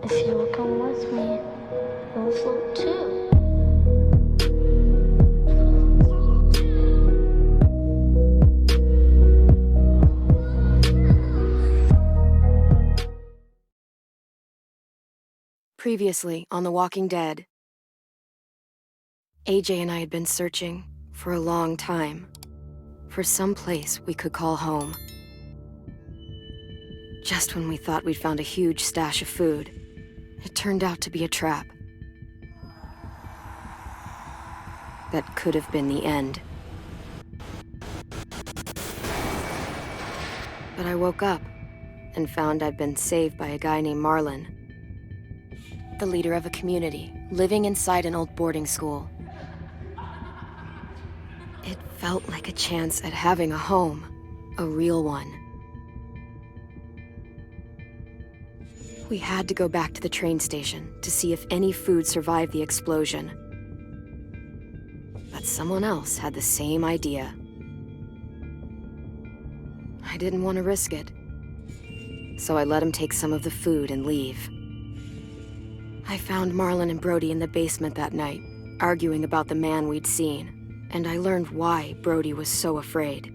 If you will come with me, you'll float too. Previously on The Walking Dead, AJ and I had been searching for a long time for some place we could call home. Just when we thought we'd found a huge stash of food, it turned out to be a trap. That could have been the end. But I woke up and found I'd been saved by a guy named Marlon, the leader of a community living inside an old boarding school. It felt like a chance at having a home, a real one. We had to go back to the train station to see if any food survived the explosion. But someone else had the same idea. I didn't want to risk it, so I let him take some of the food and leave. I found Marlon and Brody in the basement that night, arguing about the man we'd seen, and I learned why Brody was so afraid.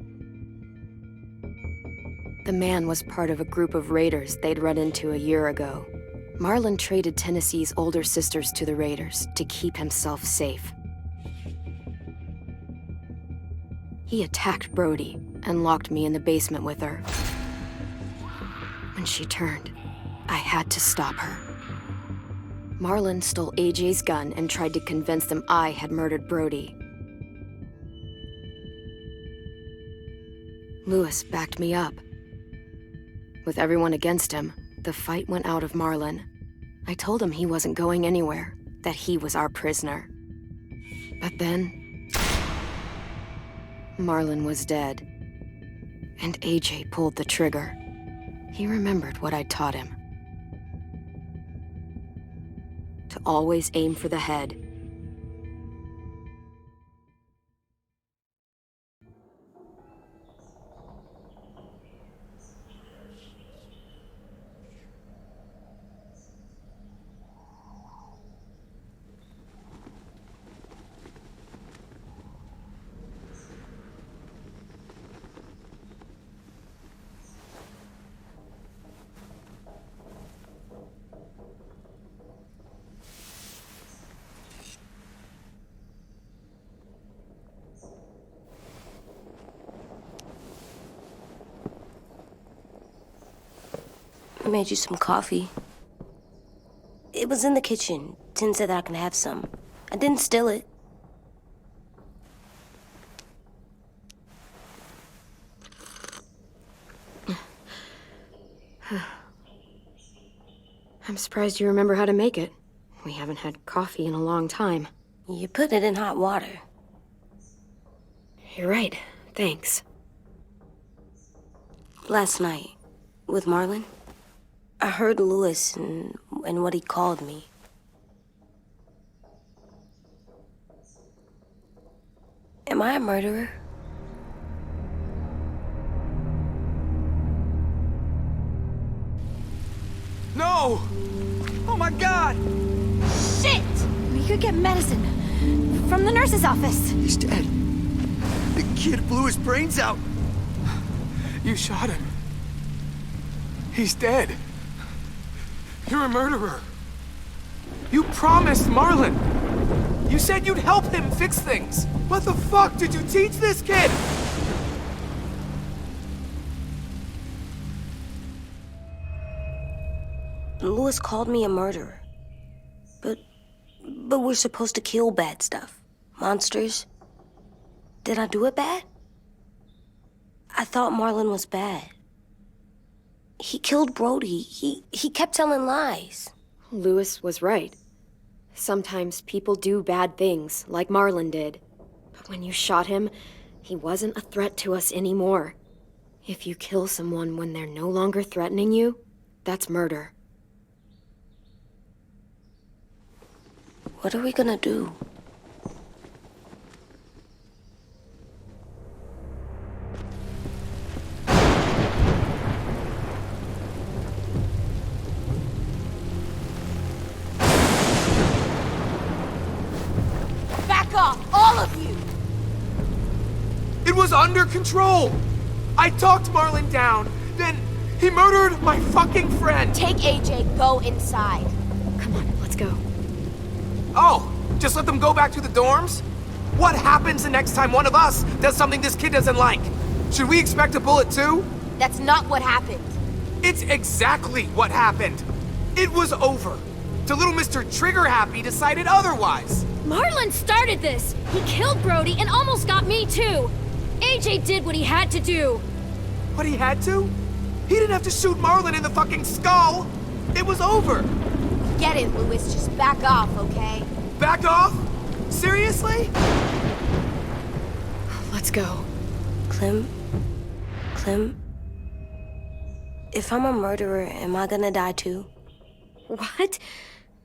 The man was part of a group of raiders they'd run into a year ago. Marlon traded Tennessee's older sisters to the raiders to keep himself safe. He attacked Brody and locked me in the basement with her. When she turned, I had to stop her. Marlon stole AJ's gun and tried to convince them I had murdered Brody. Lewis backed me up. With everyone against him, the fight went out of Marlon. I told him he wasn't going anywhere, that he was our prisoner. But then, Marlon was dead, and AJ pulled the trigger. He remembered what I'd taught him. To always aim for the head. I made you some coffee. It was in the kitchen. Tin said that I can have some. I didn't steal it. I'm surprised you remember how to make it. We haven't had coffee in a long time. You put it in hot water. You're right. Thanks. Last night, with Marlon, I heard Lewis and what he called me. Am I a murderer? No! Oh my God! Shit! We could get medicine from the nurse's office. He's dead. The kid blew his brains out. You shot him. He's dead. You're a murderer. You promised Marlon. You said you'd help him fix things. What the fuck did you teach this kid? Lewis called me a murderer. But we're supposed to kill bad stuff. Monsters. Did I do it bad? I thought Marlon was bad. He killed Brody. He kept telling lies. Lewis was right. Sometimes people do bad things, like Marlon did. But when you shot him, he wasn't a threat to us anymore. If you kill someone when they're no longer threatening you, that's murder. What are we gonna do? all of you! It was under control! I talked Marlon down, then he murdered my fucking friend! Take AJ, go inside. Come on, let's go. Oh, just let them go back to the dorms? What happens the next time one of us does something this kid doesn't like? Should we expect a bullet too? That's not what happened. It's exactly what happened. It was over. Till little Mr. Trigger Happy decided otherwise. Marlon started this! He killed Brody and almost got me too! AJ did what he had to do! What he had to? He didn't have to shoot Marlon in the fucking skull! It was over! Get it, Louis. Just back off, okay? Back off? Seriously? Let's go. Clem? If I'm a murderer, am I gonna die too? What?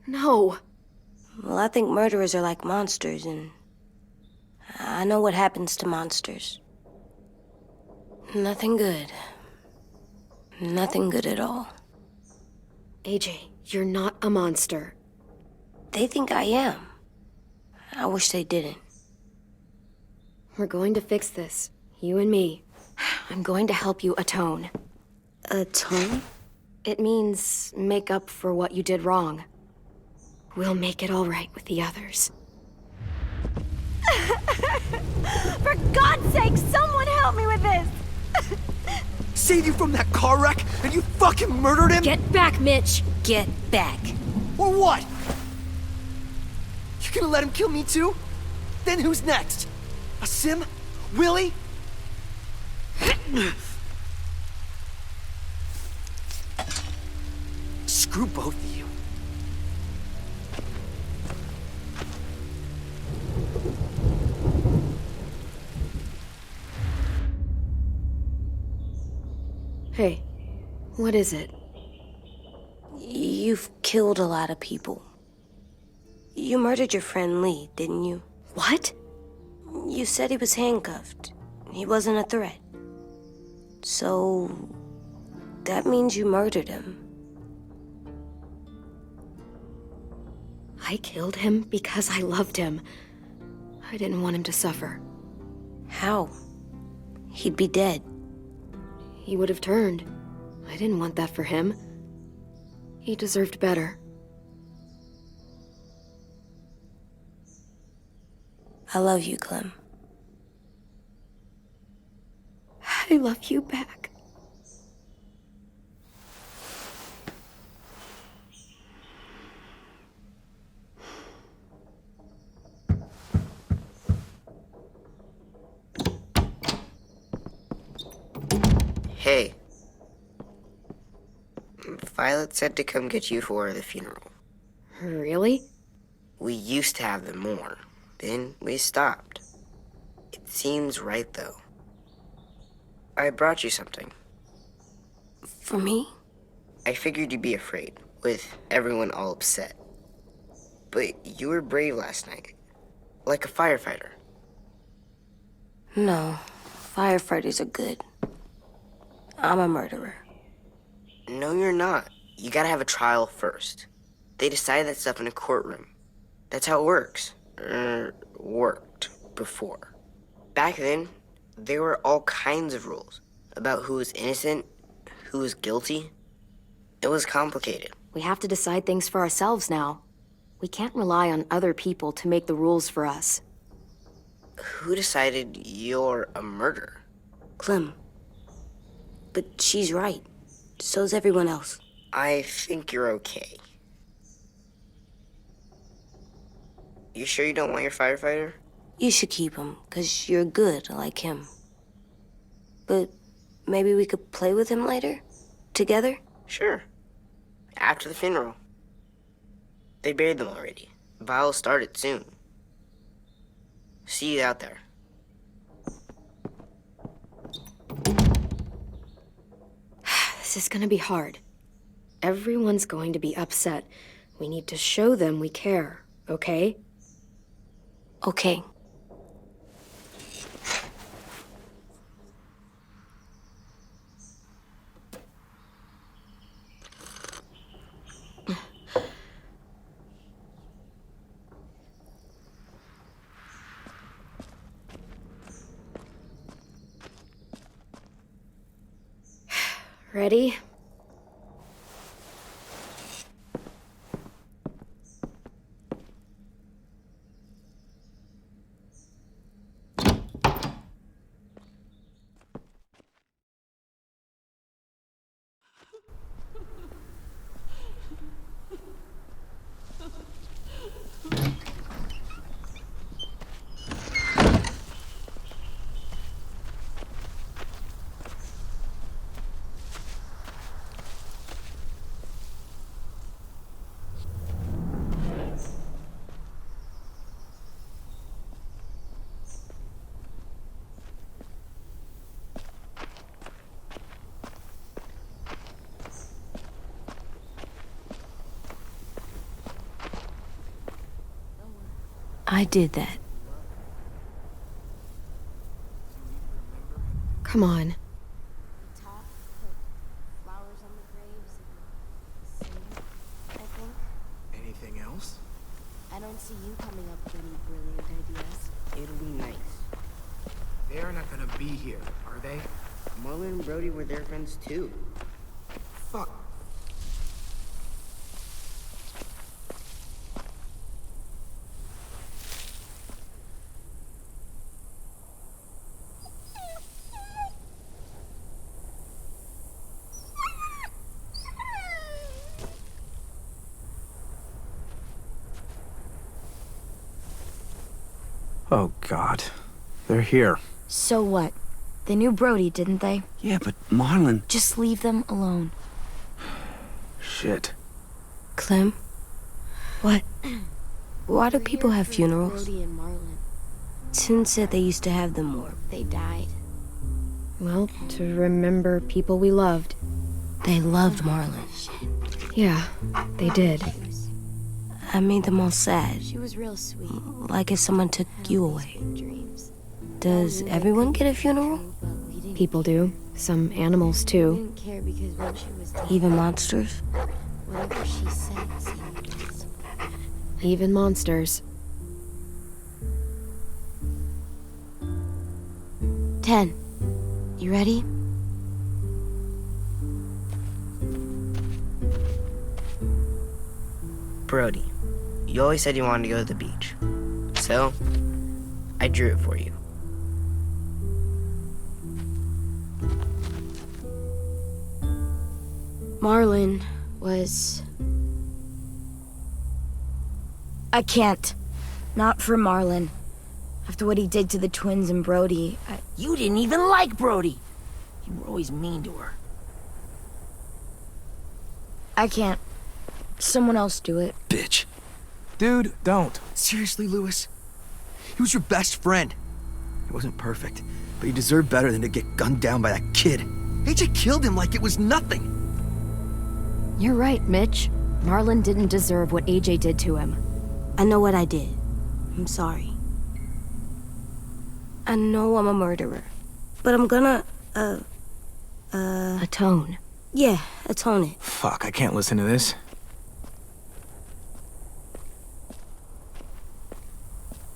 No. Well, I think murderers are like monsters, and I know what happens to monsters. Nothing good. Nothing good at all. AJ, you're not a monster. They think I am. I wish they didn't. We're going to fix this. You and me. I'm going to help you atone. Atone? It means make up for what you did wrong. We'll make it all right with the others. For God's sake, someone help me with this! Save you from that car wreck, and you fucking murdered him? Get back, Mitch! Get back. Or what? You gonna let him kill me too? Then who's next? A Sim? Willie? Screw both of you. Hey, what is it? You've killed a lot of people. You murdered your friend Lee, didn't you? What? You said he was handcuffed. He wasn't a threat. So, that means you murdered him. I killed him because I loved him. I didn't want him to suffer. How? He'd be dead. He would have turned. I didn't want that for him. He deserved better. I love you, Clem. I love you back. Hey. Violet said to come get you for the funeral. Really? We used to have them more. Then we stopped. It seems right, though. I brought you something. For me? I figured you'd be afraid, with everyone all upset. But you were brave last night. Like a firefighter. No. Firefighters are good. I'm a murderer. No, you're not. You gotta have a trial first. They decide that stuff in a courtroom. That's how it works. Worked before. Back then, there were all kinds of rules about who was innocent, who was guilty. It was complicated. We have to decide things for ourselves now. We can't rely on other people to make the rules for us. Who decided you're a murderer? Clem. But she's right. So's everyone else. I think you're okay. You sure you don't want your firefighter? You should keep him, 'cause you're good like him. But maybe we could play with him later? Together? Sure. After the funeral. They buried them already. Vile'll start it soon. See you out there. This is gonna be hard. Everyone's going to be upset. We need to show them we care, okay? Okay. Ready? I did that. Come on. Anything else? I don't see you coming up with any brilliant ideas. It'll be nice. They're not gonna be here, are they? Marlon and Brody were their friends too. Fuck. Oh, God. They're here. So what? They knew Brody, didn't they? Yeah, but Marlon... Just leave them alone. Shit. Clem? What? Why do people have funerals? Brody and Marlon. Tin said they used to have them more. They died. Well, to remember people we loved. They loved Marlon. Yeah, they did. I made them all sad. She was real sweet. Like if someone took you away. Dreams. Does everyone get a funeral? But we didn't, People do. Some animals, we too. didn't care because when she was dead, Even monsters? whatever she said seemed possible. Even monsters. 10. You ready? Brody, you always said you wanted to go to the beach. So, I drew it for you. Marlon was... I can't. Not for Marlon. After what he did to the twins and Brody, You didn't even like Brody. You were always mean to her. I can't. Someone else do it. Bitch. Dude, don't. Seriously, Lewis? He was your best friend. He wasn't perfect, but he deserved better than to get gunned down by that kid. AJ killed him like it was nothing. You're right, Mitch. Marlon didn't deserve what AJ did to him. I know what I did. I'm sorry. I know I'm a murderer. But I'm gonna, Atone. yeah, atone it. Fuck, I can't listen to this.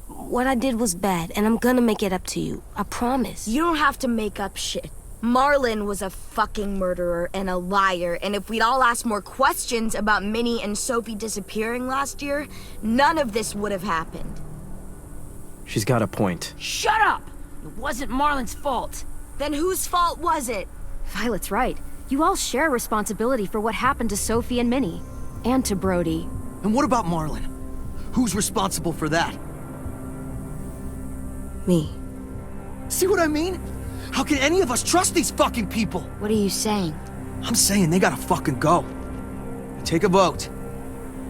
What I did was bad, and I'm gonna make it up to you. I promise. You don't have to make up shit. Marlon was a fucking murderer and a liar, and if we'd all asked more questions about Minnie and Sophie disappearing last year, none of this would have happened. She's got a point. Shut up! It wasn't Marlon's fault. Then whose fault was it? Violet's right. You all share responsibility for what happened to Sophie and Minnie. And to Brody. And what about Marlon? Who's responsible for that? Me. See what I mean? How can any of us trust these fucking people? What are you saying? I'm saying they gotta fucking go. Take a vote.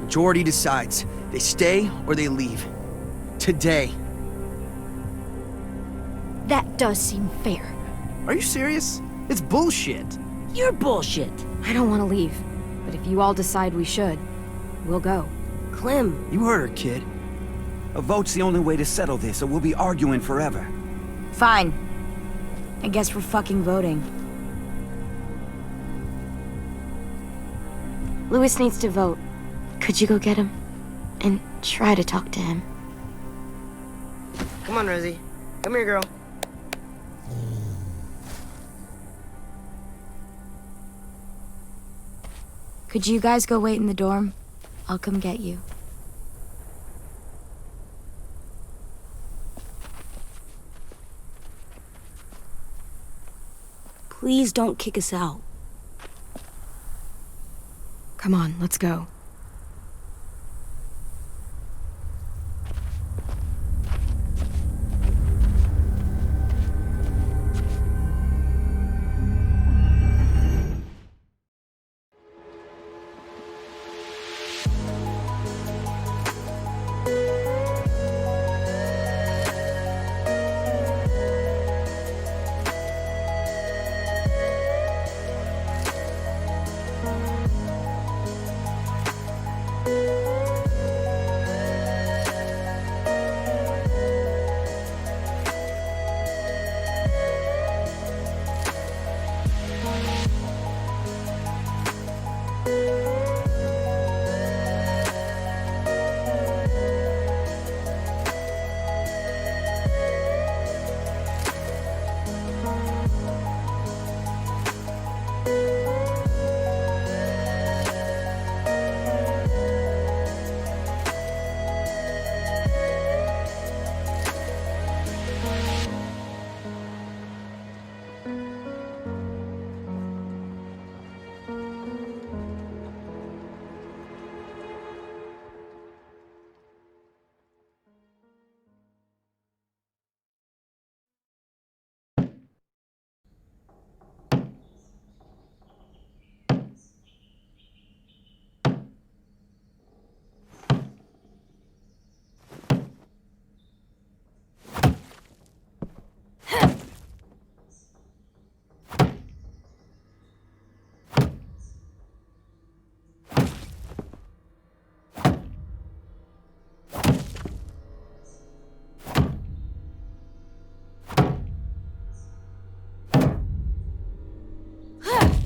Majority decides. They stay or they leave. Today. That does seem fair. Are you serious? It's bullshit. You're bullshit. I don't want to leave. But if you all decide we should, we'll go. Clem. You heard her, kid. A vote's the only way to settle this, or we'll be arguing forever. Fine. I guess we're fucking voting. Lewis needs to vote. Could you go get him? And try to talk to him. Come on, Rosie. Come here, girl. Could you guys go wait in the dorm? I'll come get you. Please don't kick us out. Come on, let's go.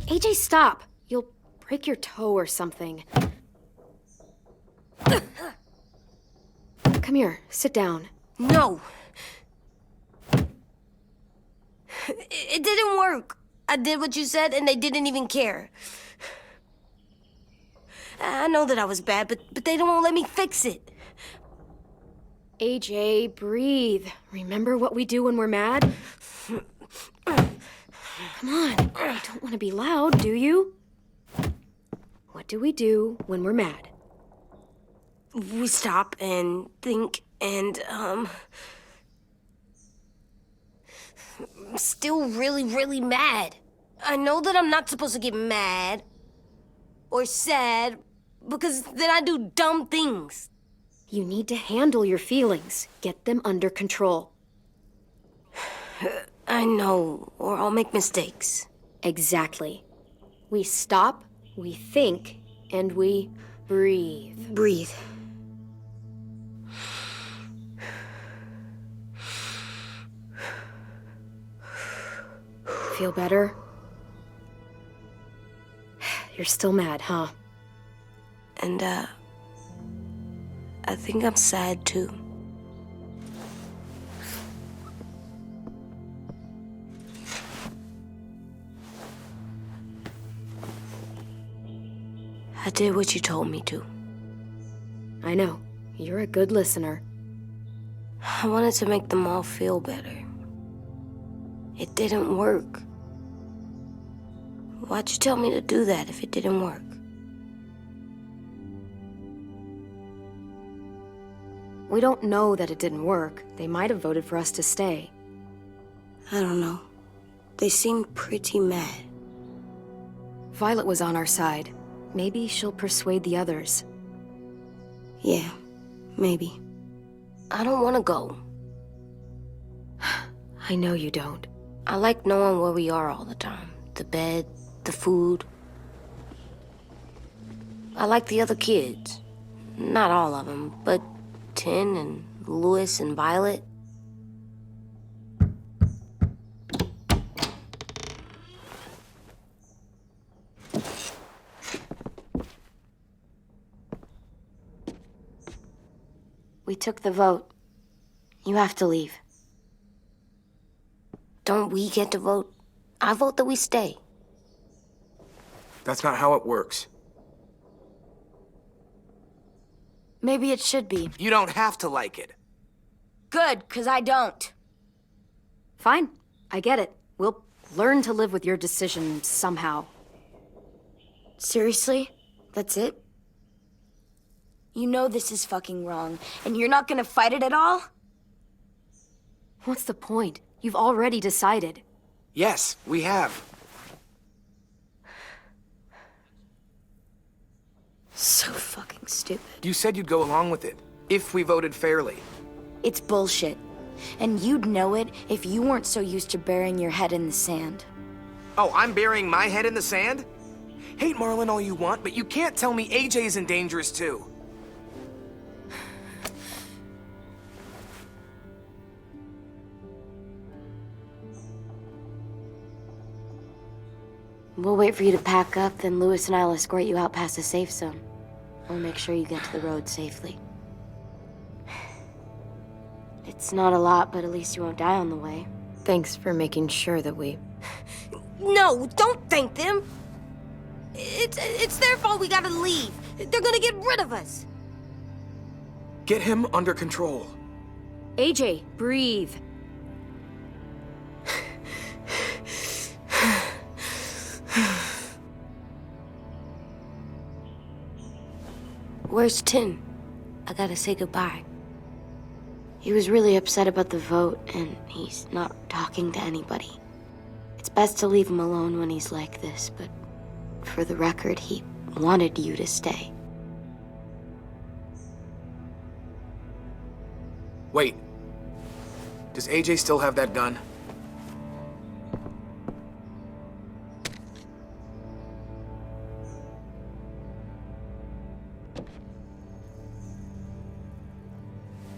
AJ, stop! You'll break your toe or something. Come here, sit down. No. It didn't work. I did what you said, and they didn't even care. I know that I was bad, but they don't let me fix it. AJ, breathe. Remember what we do when we're mad? Come on, you don't want to be loud, do you? What do we do when we're mad? We stop and think and, I'm still really, really mad. I know that I'm not supposed to get mad or sad because then I do dumb things. You need to handle your feelings. Get them under control. I know, or I'll make mistakes. Exactly. We stop, we think, and we breathe. Breathe. Feel better? You're still mad, huh? And, I think I'm sad, too. I did what you told me to. I know. You're a good listener. I wanted to make them all feel better. It didn't work. Why'd you tell me to do that if it didn't work? We don't know that it didn't work. They might have voted for us to stay. I don't know. They seemed pretty mad. Violet was on our side. Maybe she'll persuade the others. Yeah, maybe. I don't want to go. I know you don't. I like knowing where we are all the time. The bed, the food. I like the other kids. Not all of them, but Tin and Louis and Violet. We took the vote. You have to leave. Don't we get to vote? I vote that we stay. That's not how it works. Maybe it should be. You don't have to like it. Good, 'cause I don't. Fine, I get it. We'll learn to live with your decision somehow. Seriously? That's it? You know this is fucking wrong, and you're not gonna fight it at all? What's the point? You've already decided. Yes, we have. So fucking stupid. You said you'd go along with it, if we voted fairly. It's bullshit. And you'd know it if you weren't so used to burying your head in the sand. Oh, I'm burying my head in the sand? Hate Marlon all you want, but you can't tell me AJ isn't dangerous too. We'll wait for you to pack up, then Lewis and I'll escort you out past the safe zone. We'll make sure you get to the road safely. It's not a lot, but at least you won't die on the way. Thanks for making sure that we... No, don't thank them! It's their fault we gotta leave. They're gonna get rid of us. Get him under control. AJ, breathe. Where's Tin? I gotta say goodbye. He was really upset about the vote, and he's not talking to anybody. It's best to leave him alone when he's like this, but for the record, he wanted you to stay. Wait. Does AJ still have that gun?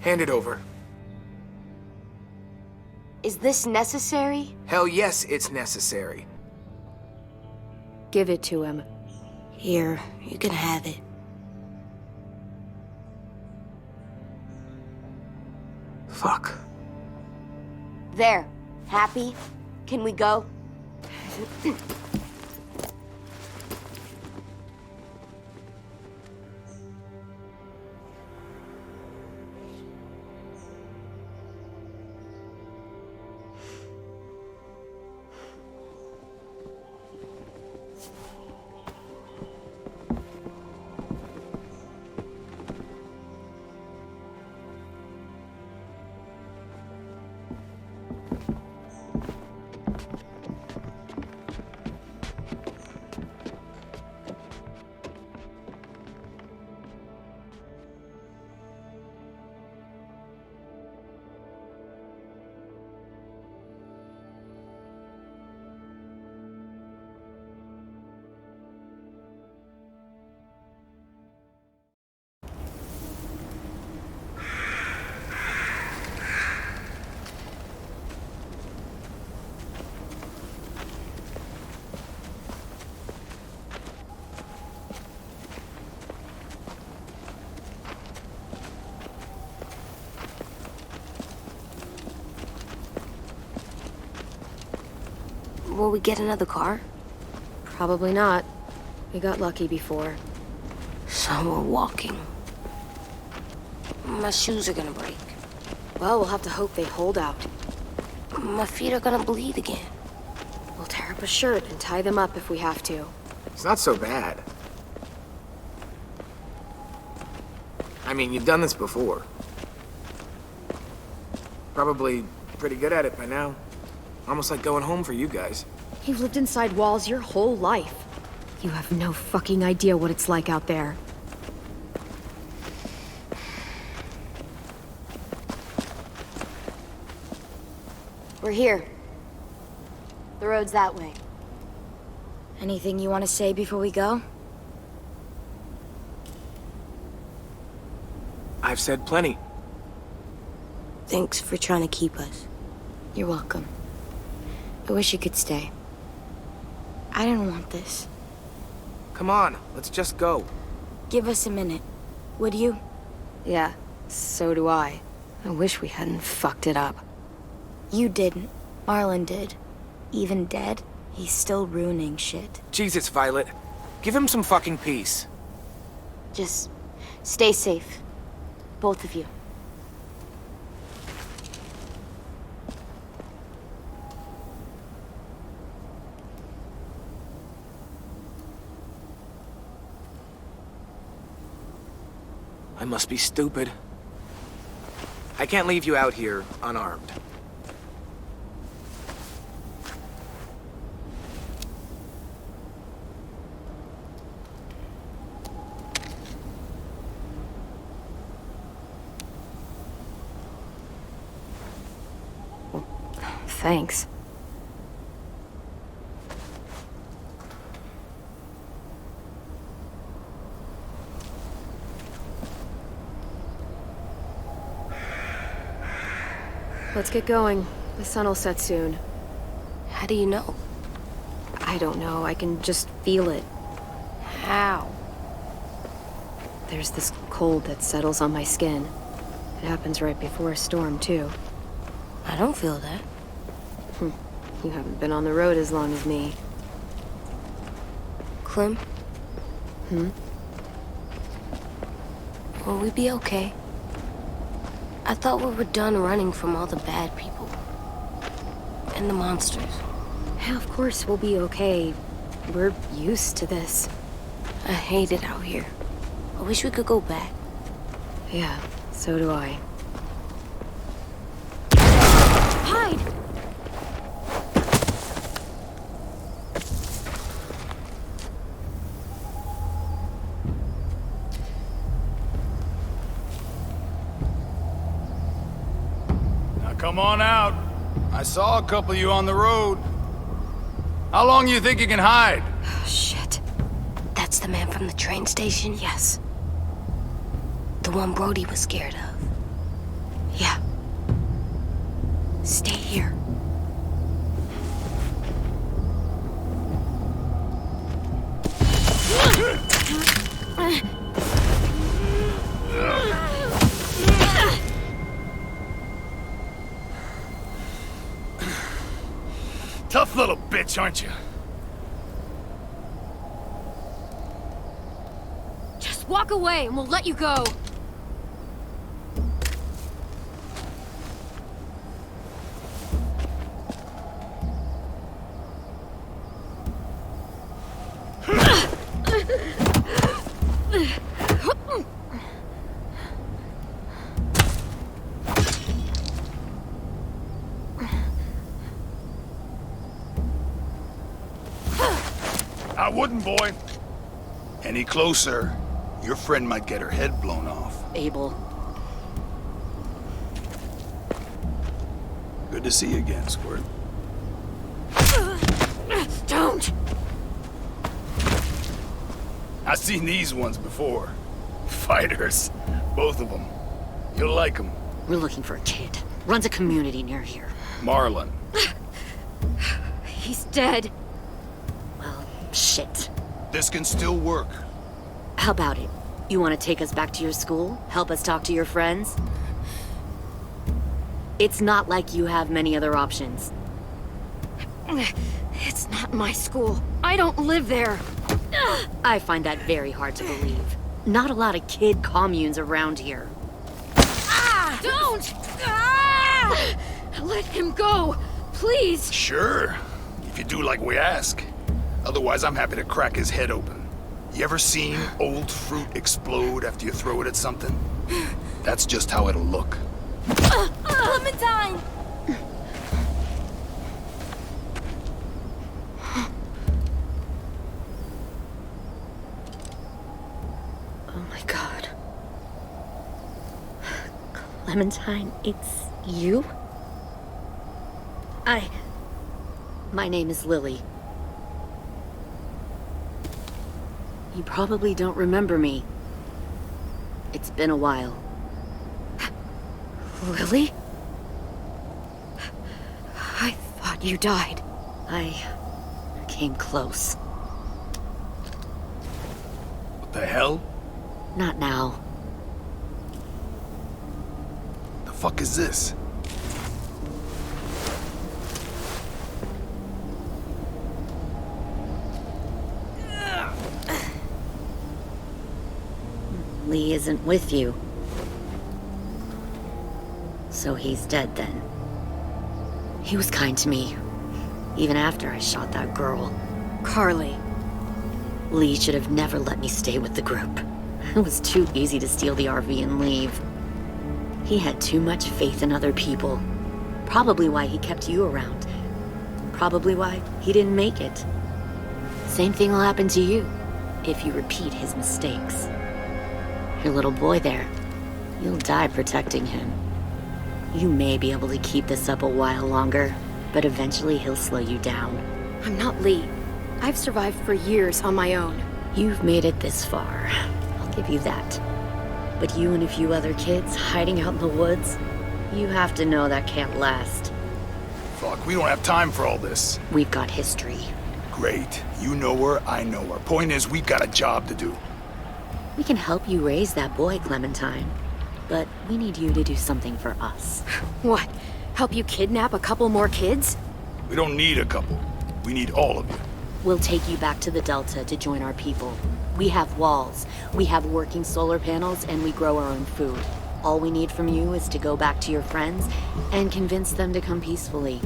Hand it over. Is this necessary? Hell yes, it's necessary. Give it to him. Here, you can have it. Fuck. There. Happy? Can we go? Will we get another car? Probably not. We got lucky before. So we're walking. My shoes are gonna break. Well, we'll have to hope they hold out. My feet are gonna bleed again. We'll tear up a shirt and tie them up if we have to. It's not so bad. I mean, you've done this before. Probably pretty good at it by now. Almost like going home for you guys. You've lived inside walls your whole life. You have no fucking idea what it's like out there. We're here. The road's that way. Anything you want to say before we go? I've said plenty. Thanks for trying to keep us. You're welcome. I wish you could stay. I didn't want this. Come on, let's just go. Give us a minute, would you? Yeah, so do I. I wish we hadn't fucked it up. You didn't. Marlon did. Even dead, he's still ruining shit. Jesus, Violet. Give him some fucking peace. Just stay safe. both of you. I must be stupid. I can't leave you out here unarmed. Thanks. Let's get going. The sun will set soon. How do you know? I don't know. I can just feel it. How? There's this cold that settles on my skin. It happens right before a storm, too. I don't feel that. You haven't been on the road as long as me. Clem? Hmm? Will we be okay? I thought we were done running from all the bad people. And the monsters. Yeah, of course we'll be okay. We're used to this. I hate it out here. I wish we could go back. Yeah, so do I. Hide! Now come on out. I saw a couple of you on the road. How long you think you can hide? Shit. That's the man from the train station? Yes. The one Brody was scared of. Yeah. Stay here. Tough little bitch, aren't you? Just walk away and we'll let you go. I wouldn't, boy. Any closer, your friend might get her head blown off. Abel. Good to see you again, Squirt. Don't! I've seen these ones before. Fighters. Both of them. You'll like them. We're looking for a kid. Runs a community near here. Marlon. He's dead. Well, shit. This can still work. How about it? You want to take us back to your school? Help us talk to your friends? It's not like you have many other options. It's not my school. I don't live there. I find that very hard to believe. Not a lot of kid communes around here. Don't! Ah! Let him go, please. Sure. If you do like we ask. Otherwise, I'm happy to crack his head open. You ever seen old fruit explode after you throw it at something? That's just how it'll look. Clementine! Oh my god. Clementine, it's you? My name is Lily. You probably don't remember me. It's been a while. Lily? I thought you died. I came close. What the hell? Not now. The fuck is this? Lee isn't with you. So he's dead then. He was kind to me, even after I shot that girl. Carly. Lee should have never let me stay with the group. It was too easy to steal the RV and leave. He had too much faith in other people. Probably why he kept you around. Probably why he didn't make it. Same thing will happen to you if you repeat his mistakes. Your little boy there, you'll die protecting him. You may be able to keep this up a while longer, but eventually he'll slow you down. I'm not Lee. I've survived for years on my own. You've made it this far. I'll give you that. But you and a few other kids hiding out in the woods, you have to know that can't last. Fuck, we don't have time for all this. We've got history. Great. You know her, I know her. Point is, we've got a job to do. We can help you raise that boy, Clementine. But we need you to do something for us. What? Help you kidnap a couple more kids? We don't need a couple. We need all of you. We'll take you back to the Delta to join our people. We have walls, we have working solar panels, and we grow our own food. All we need from you is to go back to your friends and convince them to come peacefully.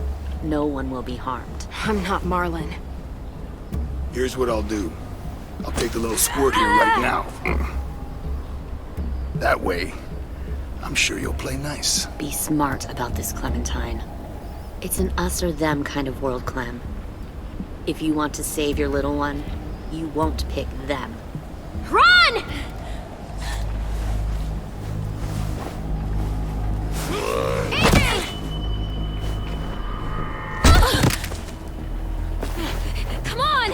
No one will be harmed. I'm not Marlon. Here's what I'll do. I'll take the little squirt here right now. That way, I'm sure you'll play nice. Be smart about this, Clementine. It's an us or them kind of world, Clem. If you want to save your little one, you won't pick them. Run! Come on!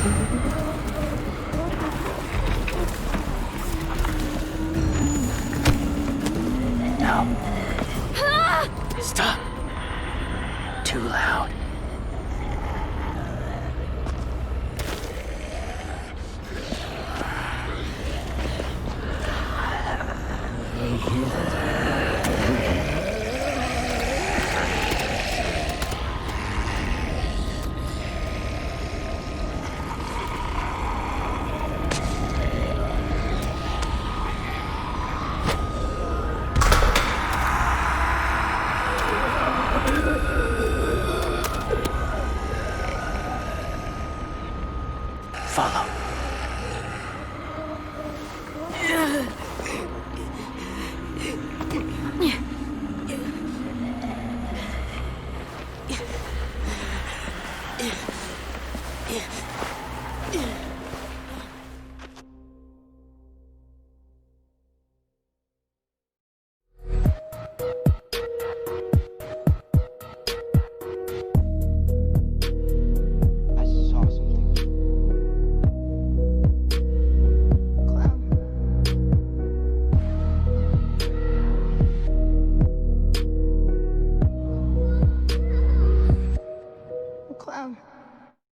No. Stop. Too loud. Follow.